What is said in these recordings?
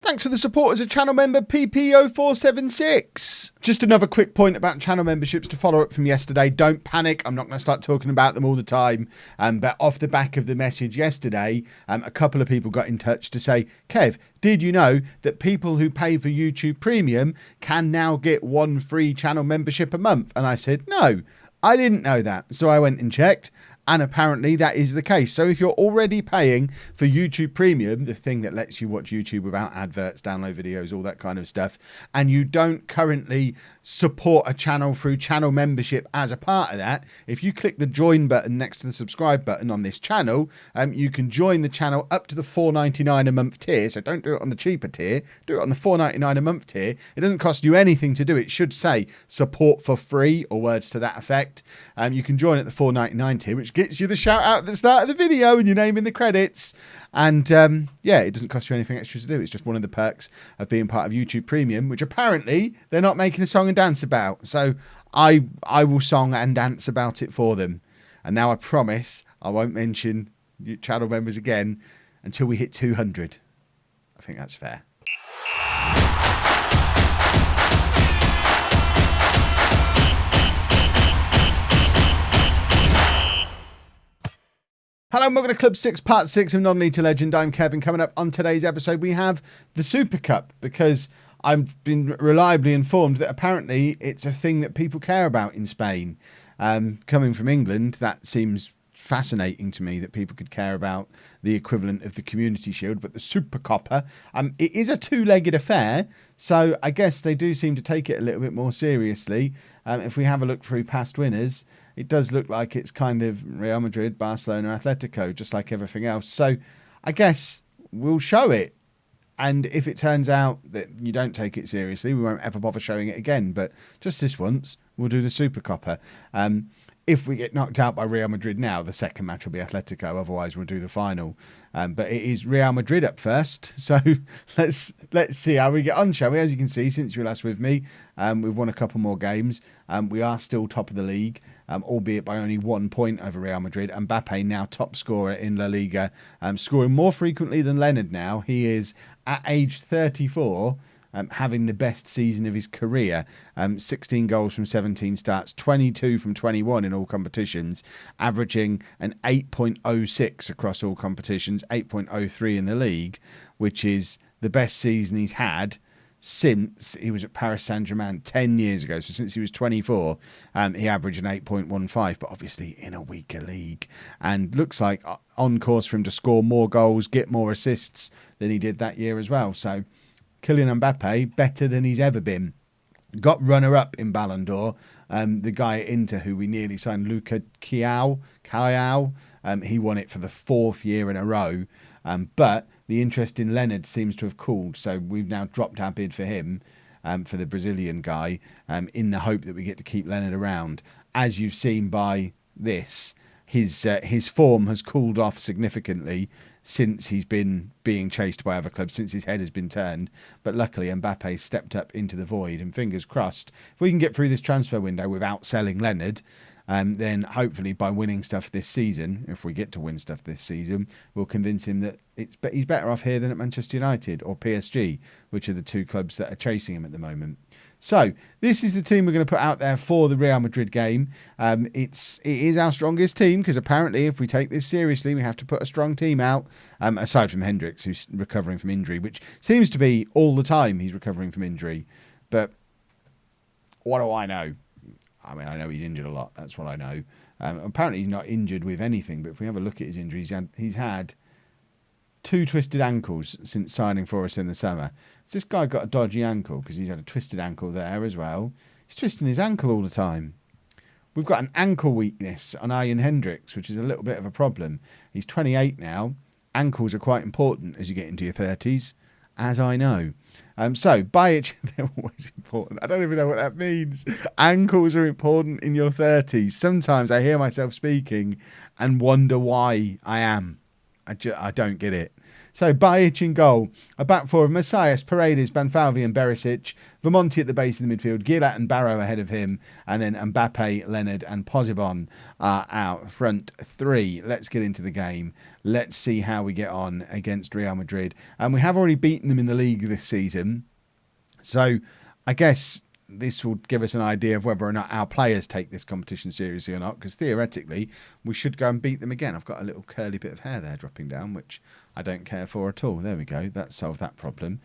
Thanks for the support as a channel member, PP0476. Just another quick point about channel memberships to follow up from yesterday. Don't panic. I'm not going to start talking about them all the time. But off the back of the message yesterday, a couple of people got in touch to say, Kev, did you know that people who pay for YouTube Premium can now get one free channel membership a month? And I said, no, I didn't know that. So I went and checked. And apparently that is the case. So if you're already paying for YouTube Premium, the thing that lets you watch YouTube without adverts, download videos, all that kind of stuff, and you don't currently support a channel through channel membership as a part of that, if you click the join button next to the subscribe button on this channel, you can join the channel up to the $4.99 a month tier. So don't do it on the cheaper tier, do it on the $4.99 a month tier. It doesn't cost you anything to do. It should say support for free or words to that effect. You can join at the $4.99 tier, which gets you the shout out at the start of the video and your name in the credits. And yeah, it doesn't cost you anything extra to do. It's just one of the perks of being part of YouTube Premium, which apparently they're not making a song and dance about. So I will song and dance about it for them. And now I promise I won't mention channel members again until we hit 200. I think that's fair. Hello and welcome to Club 6, Part 6 of Non-League to Legend. I'm Kevin. Coming up on today's episode, we have the Super Cup, because I've been reliably informed that apparently it's a thing that people care about in Spain. Coming from England, that seems fascinating to me that people could care about the equivalent of the Community Shield, but the Super Copa, it is a two-legged affair, so I guess they do seem to take it a little bit more seriously. If we have a look through past winners, it does look like it's kind of Real Madrid, Barcelona, Atletico, just like everything else. So I guess we'll show it. And if it turns out that you don't take it seriously, we won't ever bother showing it again. But just this once, we'll do the Super Copa. If we get knocked out by Real Madrid now, the second match will be Atletico. Otherwise, we'll do the final. But it is Real Madrid up first. So let's see how we get on, shall we? As you can see, since you were last with me, we've won a couple more games. We are still top of the league, albeit by only 1 point over Real Madrid. Mbappe now top scorer in La Liga, scoring more frequently than Leonard now. He is, at age 34, having the best season of his career. 16 goals from 17 starts, 22 from 21 in all competitions, averaging an 8.06 across all competitions, 8.03 in the league, which is the best season he's had since he was at Paris Saint-Germain 10 years ago. So since he was 24, he averaged an 8.15, but obviously in a weaker league. And looks like on course for him to score more goals, get more assists than he did that year as well. So Kylian Mbappe, better than he's ever been. Got runner-up in Ballon d'Or. The guy at Inter, who we nearly signed, Luca Kiao, he won it for the 4th year in a row. But the interest in Leonard seems to have cooled, so we've now dropped our bid for him, for the Brazilian guy, in the hope that we get to keep Leonard around. As you've seen by this, his form has cooled off significantly since he's been being chased by other clubs, since his head has been turned. But luckily, Mbappe stepped up into the void, and fingers crossed, if we can get through this transfer window without selling Leonard, then hopefully by winning stuff this season, if we get to win stuff this season, we'll convince him that he's better off here than at Manchester United or PSG, which are the two clubs that are chasing him at the moment. So this is the team we're going to put out there for the Real Madrid game. It is our strongest team, because apparently if we take this seriously, we have to put a strong team out, aside from Hendricks, who's recovering from injury, which seems to be all the time he's recovering from injury. But what do I know? I mean, I know he's injured a lot. That's what I know. Apparently he's not injured with anything, but if we have a look at his injuries, he's had 2 twisted ankles since signing for us in the summer. Has this guy got a dodgy ankle? Because he's had a twisted ankle there as well. He's twisting his ankle all the time. We've got an ankle weakness on Ian Hendricks, which is a little bit of a problem. He's 28 now. Ankles are quite important as you get into your 30s, as I know. So, they're always important. I don't even know what that means. Ankles are important in your 30s. Sometimes I hear myself speaking and wonder why I am. I don't get it. So Bajic in goal. A back four of Messias, Paredes, Banfalvi and Berisic. Vermonti at the base of the midfield. Girat and Barrow ahead of him. And then Mbappe, Leonard and Pozibon are out front three. Let's get into the game. Let's see how we get on against Real Madrid. And we have already beaten them in the league this season. So I guess this will give us an idea of whether or not our players take this competition seriously or not, because theoretically we should go and beat them again. I've got a little curly bit of hair there dropping down, which I don't care for at all. There we go. That solved that problem.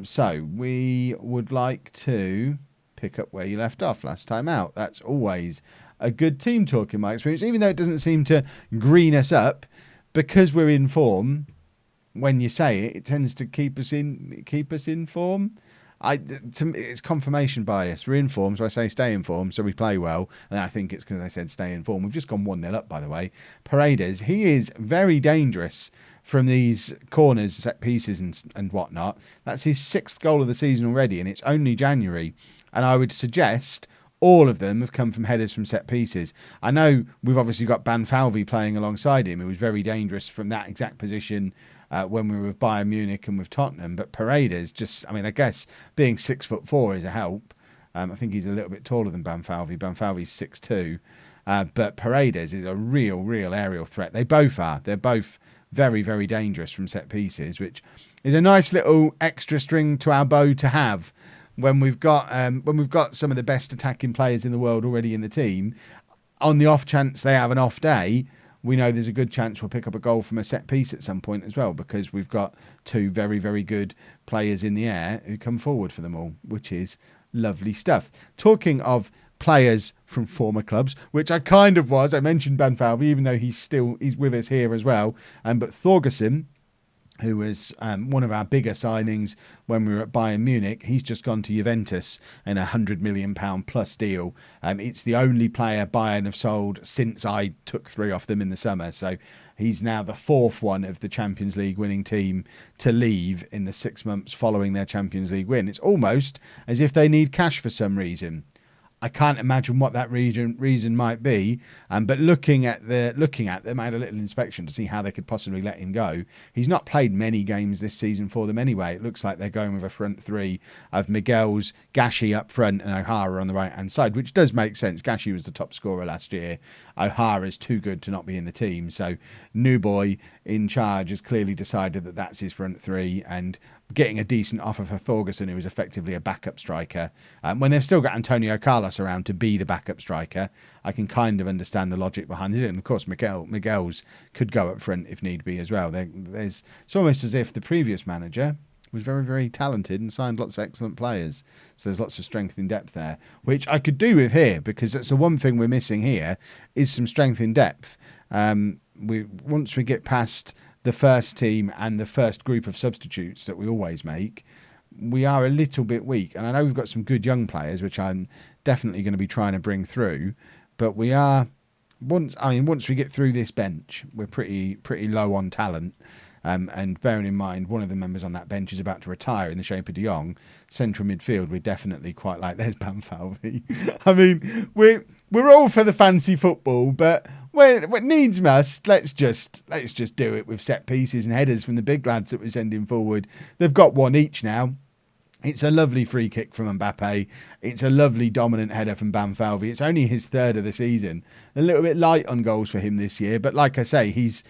So we would like to pick up where you left off last time out. That's always a good team talk in my experience, even though it doesn't seem to green us up, because we're in form. When you say it, it tends to keep us in form. It's confirmation bias. We're in form, so I say stay in form, so we play well. And I think it's because I said stay in form. We've just gone 1-0 up, by the way. Paredes, he is very dangerous from these corners, set pieces and whatnot. That's his 6th goal of the season already, and it's only January. And I would suggest all of them have come from headers from set pieces. I know we've obviously got Banfalvi playing alongside him, who was very dangerous from that exact position when we were with Bayern Munich and with Tottenham. But Paredes, I guess being 6'4" is a help. I think he's a little bit taller than Banfalvi. Banfalvi's 6'2". But Paredes is a real aerial threat. They both are. They're both very, very dangerous from set pieces, which is a nice little extra string to our bow to have when we've got some of the best attacking players in the world already in the team. On the off chance they have an off day, we know there's a good chance we'll pick up a goal from a set piece at some point as well, because we've got 2 very, very good players in the air who come forward for them all, which is lovely stuff. Talking of players from former clubs, which I kind of was, I mentioned Banfalvi, even though he's with us here as well. But Thorgerson, who was one of our bigger signings when we were at Bayern Munich, he's just gone to Juventus in a £100 million plus deal. It's the only player Bayern have sold since I took 3 off them in the summer. So he's now the 4th one of the Champions League winning team to leave in the 6 months following their Champions League win. It's almost as if they need cash for some reason. I can't imagine what that reason might be. But looking at them, I had a little inspection to see how they could possibly let him go. He's not played many games this season for them anyway. It looks like they're going with a front 3 of Miguel's, Gashi up front and O'Hara on the right-hand side, which does make sense. Gashi was the top scorer last year. O'Hara's too good to not be in the team. So new boy in charge has clearly decided that that's his front 3, and getting a decent offer for Thorgerson, who is effectively a backup striker. When they've still got Antonio Carlos around to be the backup striker, I can kind of understand the logic behind it. And of course, Miguel's could go up front if need be as well. It's almost as if the previous manager was very, very talented and signed lots of excellent players. So there's lots of strength in depth there, which I could do with here, because that's the one thing we're missing here is some strength in depth. Once we get past the first team and the first group of substitutes that we always make, we are a little bit weak. And I know we've got some good young players, which I'm definitely going to be trying to bring through. But we are, once we get through this bench, we're pretty low on talent. And bearing in mind, one of the members on that bench is about to retire in the shape of De Jong. Central midfield, we're definitely quite like, there's Banfalvi. I mean, we're all for the fancy football, but when needs must, let's just do it with set pieces and headers from the big lads that we're sending forward. They've got 1 each now. It's a lovely free kick from Mbappe. It's a lovely dominant header from Banfalvi. It's only his 3rd of the season. A little bit light on goals for him this year, but like I say, he's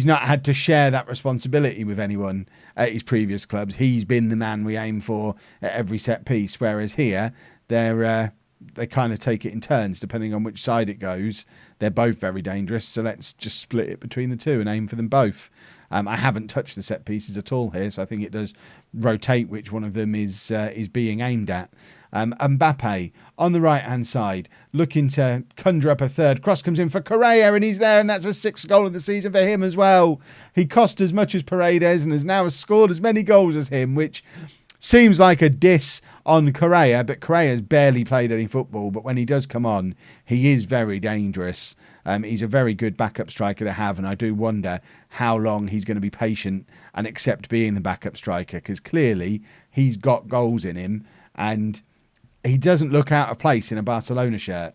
not had to share that responsibility with anyone at his previous clubs. He's been the man we aim for at every set piece, whereas here they kind of take it in turns depending on which side it goes. They're both very dangerous, so let's just split it between the 2 and aim for them both. I haven't touched the set pieces at all here, so I think it does rotate which one of them is being aimed at. Mbappe on the right-hand side, looking to conjure up a 3rd. Cross comes in for Correa, and he's there, and that's a 6th goal of the season for him as well. He cost as much as Paredes and has now scored as many goals as him, which seems like a diss on Correa, but Correa's barely played any football. But when he does come on, he is very dangerous. He's a very good backup striker to have, and I do wonder how long he's going to be patient and accept being the backup striker, because clearly he's got goals in him, and he doesn't look out of place in a Barcelona shirt.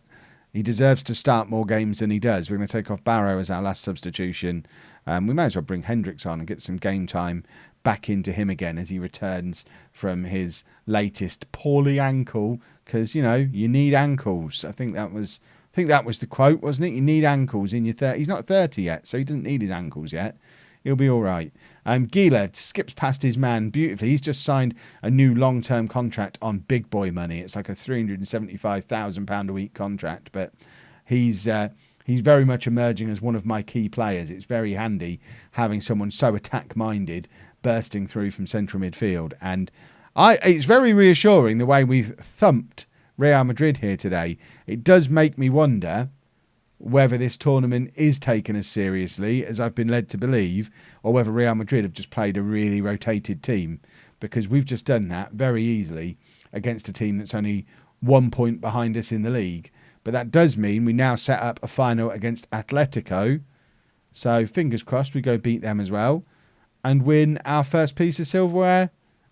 He deserves to start more games than he does. We're going to take off Barrow as our last substitution. We may as well bring Hendricks on and get some game time back into him again as he returns from his latest poorly ankle. Because, you need ankles. I think that was the quote, wasn't it? You need ankles in your 30s. He's not 30 yet, so he doesn't need his ankles yet. He'll be all right. Gila skips past his man beautifully. He's just signed a new long-term contract on big boy money. It's like a £375,000 a week contract, but he's very much emerging as one of my key players. It's very handy having someone so attack-minded bursting through from central midfield. And it's very reassuring the way we've thumped Real Madrid here today. It does make me wonder whether this tournament is taken as seriously as I've been led to believe, or whether Real Madrid have just played a really rotated team, because we've just done that very easily against a team that's only 1 point behind us in the league. But that does mean we now set up a final against Atletico. So fingers crossed we go beat them as well and win our first piece of silverware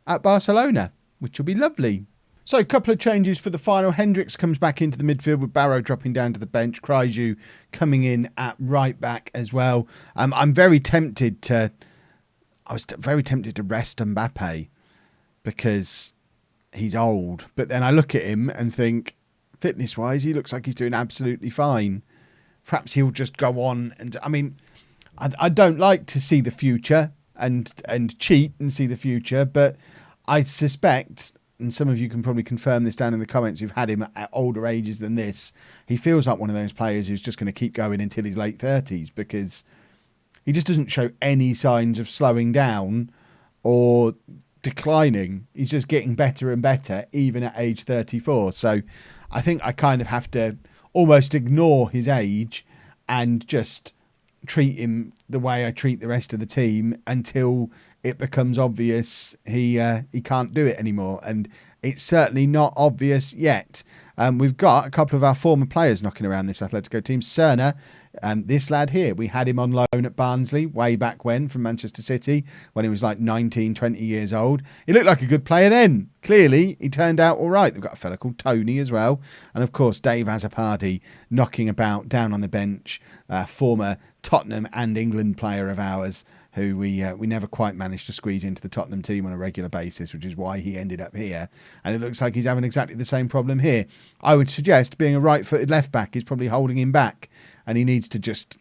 at Barcelona, which will be lovely. So a couple of changes for the final. Hendricks comes back into the midfield with Barrow dropping down to the bench. Kryju coming in at right back as well. I was very tempted to rest Mbappe because he's old. But then I look at him and think, fitness-wise, he looks like he's doing absolutely fine. Perhaps he'll just go on. And I don't like to see the future and cheat and see the future, but I suspect, and some of you can probably confirm this down in the comments who've had him at older ages than this, he feels like one of those players who's just going to keep going until his late 30s, because he just doesn't show any signs of slowing down or declining. He's just getting better and better, even at age 34. So I think I kind of have to almost ignore his age and just treat him the way I treat the rest of the team until it becomes obvious he can't do it anymore. And it's certainly not obvious yet. We've got a couple of our former players knocking around this Atletico team. Cerna, this lad here, we had him on loan at Barnsley way back when from Manchester City when he was like 19, 20 years old. He looked like a good player then. Clearly, he turned out all right. They've got a fella called Tony as well. And of course, Dave Azzopardi knocking about down on the bench, former Tottenham and England player of ours, who we never quite managed to squeeze into the Tottenham team on a regular basis, which is why he ended up here. And it looks like he's having exactly the same problem here. I would suggest being a right-footed left-back is probably holding him back, and he needs to just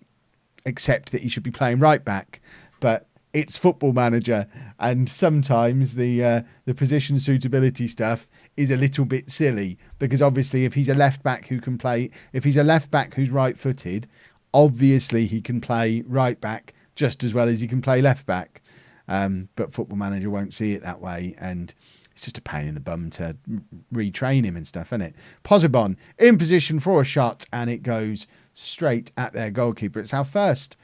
accept that he should be playing right-back. But it's Football Manager, and sometimes the position suitability stuff is a little bit silly, because obviously if he's a left-back who can play, if he's a left-back who's right-footed, obviously he can play right-back just as well as he can play left back. But Football Manager won't see it that way, and it's just a pain in the bum to retrain him and stuff, isn't it? Posibon in position for a shot, and it goes straight at their goalkeeper. It's our first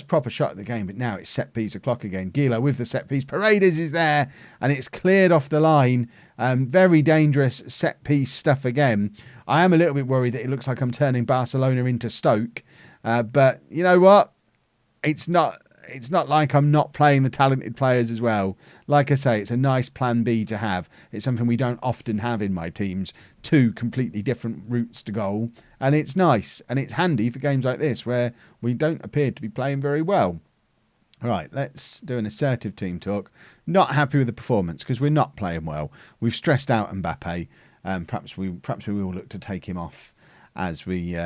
proper shot of the game, but now it's set piece o'clock again. Gila with the set piece. Paredes is there, and it's cleared off the line. Very dangerous set piece stuff again. I am a little bit worried that it looks like I'm turning Barcelona into Stoke, but you know what? It's not like I'm not playing the talented players as well. Like I say, it's a nice plan B to have. It's something we don't often have in my teams. Two completely different routes to goal. And it's nice. And it's handy for games like this where we don't appear to be playing very well. All right, let's do an assertive team talk. Not happy with the performance because we're not playing well. We've stressed out Mbappe. Perhaps we will look to take him off as we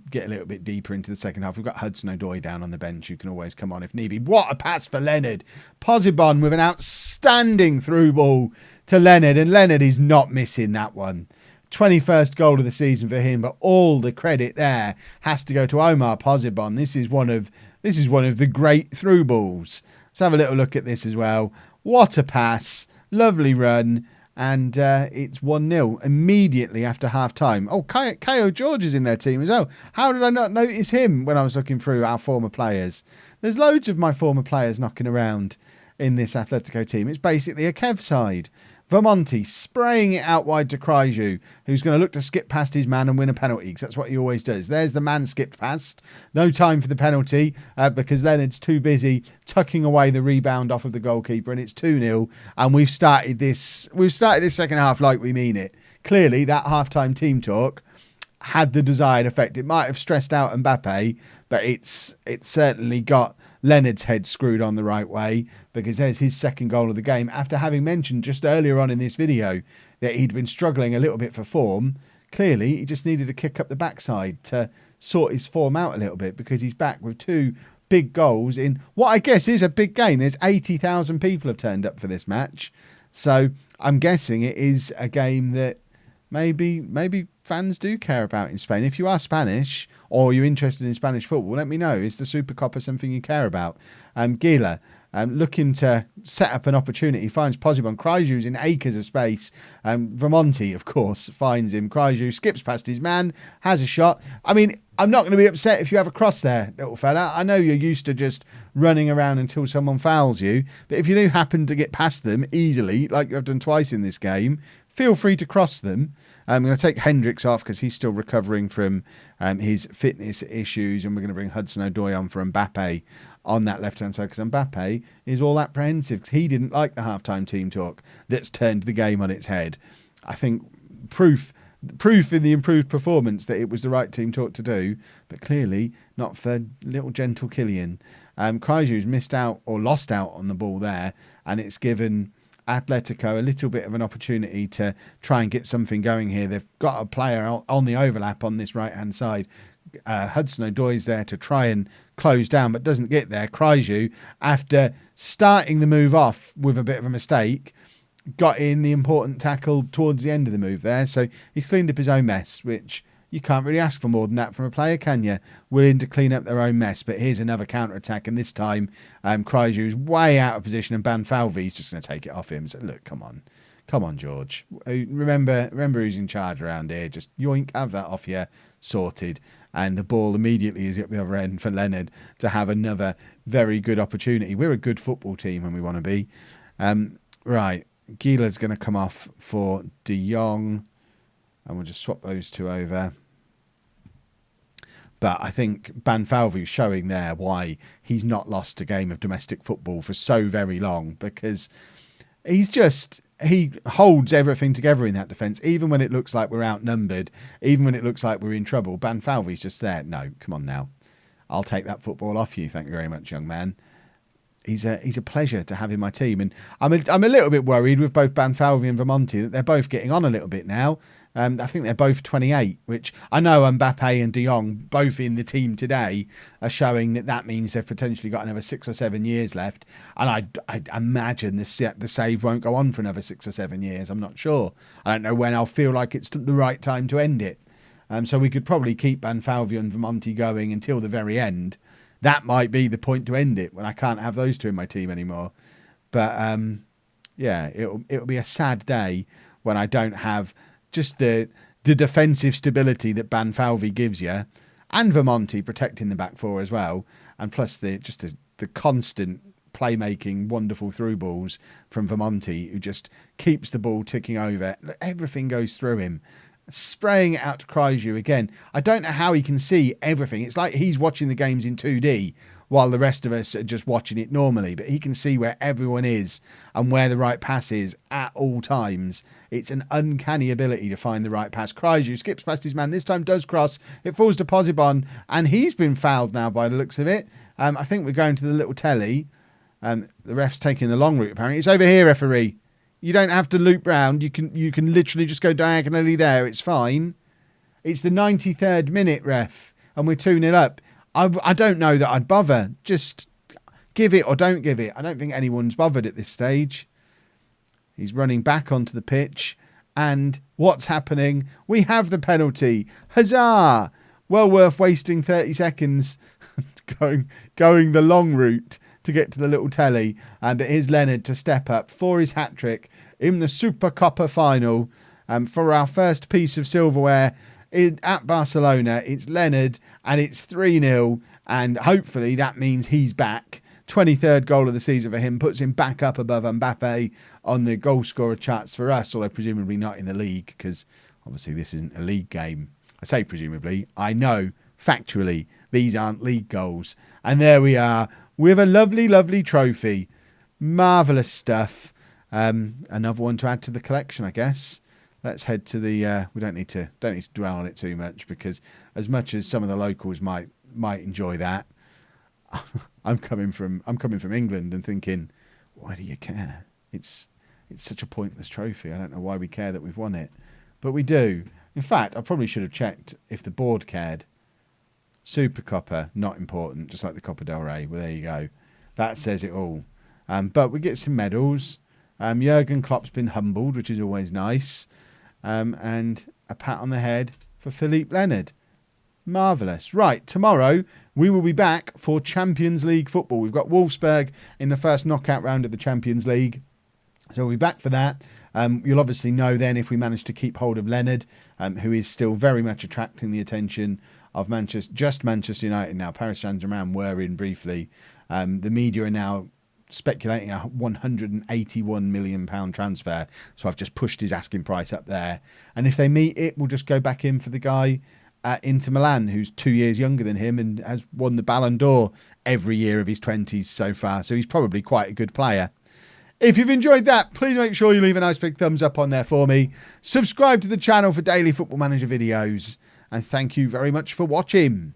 get a little bit deeper into the second half. We've got Hudson-Odoi down on the bench, who can always come on if need be. What a pass for Leonard. Posibon with an outstanding through ball to Leonard, and Leonard is not missing that one. 21st goal of the season for him, but all the credit there has to go to Omar Posibon. This is one of the great through balls. Let's have a little look at this as well. What a pass. Lovely run. And it's 1-0 immediately after half-time. Oh, Kayo George is in their team as well. How did I not notice him when I was looking through our former players? There's loads of my former players knocking around in this Atletico team. It's basically a Kev side. Vermonti spraying it out wide to Kryju, who's going to look to skip past his man and win a penalty, because that's what he always does. There's the man skipped past. No time for the penalty because Leonard's too busy tucking away the rebound off of the goalkeeper, and it's 2-0. And we've started this second half like we mean it. Clearly, that halftime team talk had the desired effect. It might have stressed out Mbappe, but it's certainly got Leonard's head screwed on the right way, because there's his second goal of the game, after having mentioned just earlier on in this video that he'd been struggling a little bit for form. Clearly, he just needed to kick up the backside to sort his form out a little bit, because he's back with 2 big goals in what I guess is a big game. There's 80,000 people have turned up for this match. So I'm guessing it is a game that maybe fans do care about in Spain. If you are Spanish or you're interested in Spanish football, let me know. Is the Super Copa something you care about? Gila, looking to set up an opportunity, finds Pozibon. Krajew's in acres of space. Vermonti, of course, finds him. Krajew skips past his man, has a shot. I mean, I'm not going to be upset if you have a cross there, little fella. I know you're used to just running around until someone fouls you, but if you do happen to get past them easily, like you have done twice in this game, feel free to cross them. I'm going to take Hendricks off because he's still recovering from his fitness issues, and we're going to bring Hudson-Odoi on for Mbappe on that left-hand side, because Mbappe is all apprehensive because he didn't like the half-time team talk that's turned the game on its head. I think proof in the improved performance that it was the right team talk to do, but clearly not for little gentle Kylian. Krajew's missed out or lost out on the ball there, and it's given Atletico a little bit of an opportunity to try and get something going here. They've got a player on the overlap on this right-hand side. Hudson-Odoi's there to try and close down, but doesn't get there. Krajew, after starting the move off with a bit of a mistake, got in the important tackle towards the end of the move there. So he's cleaned up his own mess, which you can't really ask for more than that from a player, can you? Willing to clean up their own mess. But here's another counter-attack, and this time Krajew's way out of position, and Banfalvi's just going to take it off him. So look, come on, George. Remember who's in charge around here. Just yoink, have that off you, sorted. And the ball immediately is at the other end for Leonard to have another very good opportunity. We're a good football team when we want to be. Right, Gila's going to come off for De Jong, and we'll just swap those two over. But I think Banfalvi's showing there why he's not lost a game of domestic football for so very long, because he holds everything together in that defence, even when it looks like we're outnumbered, even when it looks like we're in trouble. Banfalvi's just there. No, come on now. I'll take that football off you. Thank you very much, young man. He's a pleasure to have in my team. And I'm a little bit worried with both Banfalvi and Vermonti that they're both getting on a little bit now. I think they're both 28, which I know Mbappe and De Jong, both in the team today, are showing that means they've potentially got another 6 or 7 years left. And I imagine the save won't go on for another 6 or 7 years. I'm not sure. I don't know when I'll feel like it's the right time to end it. So we could probably keep Banfalvi and Vermonti going until the very end. That might be the point to end it, when I can't have those two in my team anymore. But yeah, it'll be a sad day when I don't have just the defensive stability that Banfalvi gives you, and Vermonti protecting the back four as well, and plus the constant playmaking, wonderful through balls from Vermonti, who just keeps the ball ticking over. Everything goes through him. Spraying it out to Krajew's again. I don't know how he can see everything. It's like he's watching the games in 2D while the rest of us are just watching it normally, but he can see where everyone is and where the right pass is at all times. It's an uncanny ability to find the right pass. Krajew's skips past his man, this time does cross. It falls to Pozibon, and he's been fouled now by the looks of it. I think we're going to the little telly. The ref's taking the long route, apparently. It's over here, referee. You don't have to loop round. You can literally just go diagonally there. It's fine. It's the 93rd minute, ref, and we're 2-0 up. I don't know that I'd bother. Just give it or don't give it. I don't think anyone's bothered at this stage. He's running back onto the pitch. And what's happening? We have the penalty. Huzzah! Well worth wasting 30 seconds going the long route to get to the little telly. And it is Leonard to step up for his hat-trick in the Super Copa final. For our first piece of silverware at Barcelona, it's Leonard, and it's 3-0, and hopefully that means he's back. 23rd goal of the season for him, puts him back up above Mbappe on the goal scorer charts for us, although presumably not in the league, because obviously this isn't a league game. I say presumably, I know factually these aren't league goals. And there we are with a lovely, lovely trophy. Marvellous stuff. Another one to add to the collection, I guess. let's head to the. We don't need to dwell on it too much, because as much as some of the locals might enjoy that, I'm coming from England and thinking, why do you care? It's such a pointless trophy. I don't know why we care that we've won it, but we do. In fact, I probably should have checked if the board cared. Super Copa, not important, just like the Copa del Rey. Well, there you go. That says it all. But we get some medals. Jurgen Klopp's been humbled, which is always nice. And a pat on the head for Philippe Leonard. Marvellous. Right, tomorrow we will be back for Champions League football. We've got Wolfsburg in the first knockout round of the Champions League. So we'll be back for that. You'll obviously know then if we manage to keep hold of Leonard, who is still very much attracting the attention of Manchester United now. Paris Saint-Germain were in briefly. The media are now speculating a £181 million transfer. So I've just pushed his asking price up there. And if they meet it, we'll just go back in for the guy at Inter Milan, who's 2 years younger than him and has won the Ballon d'Or every year of his 20s so far. So he's probably quite a good player. If you've enjoyed that, please make sure you leave a nice big thumbs up on there for me. Subscribe to the channel for daily Football Manager videos. And thank you very much for watching.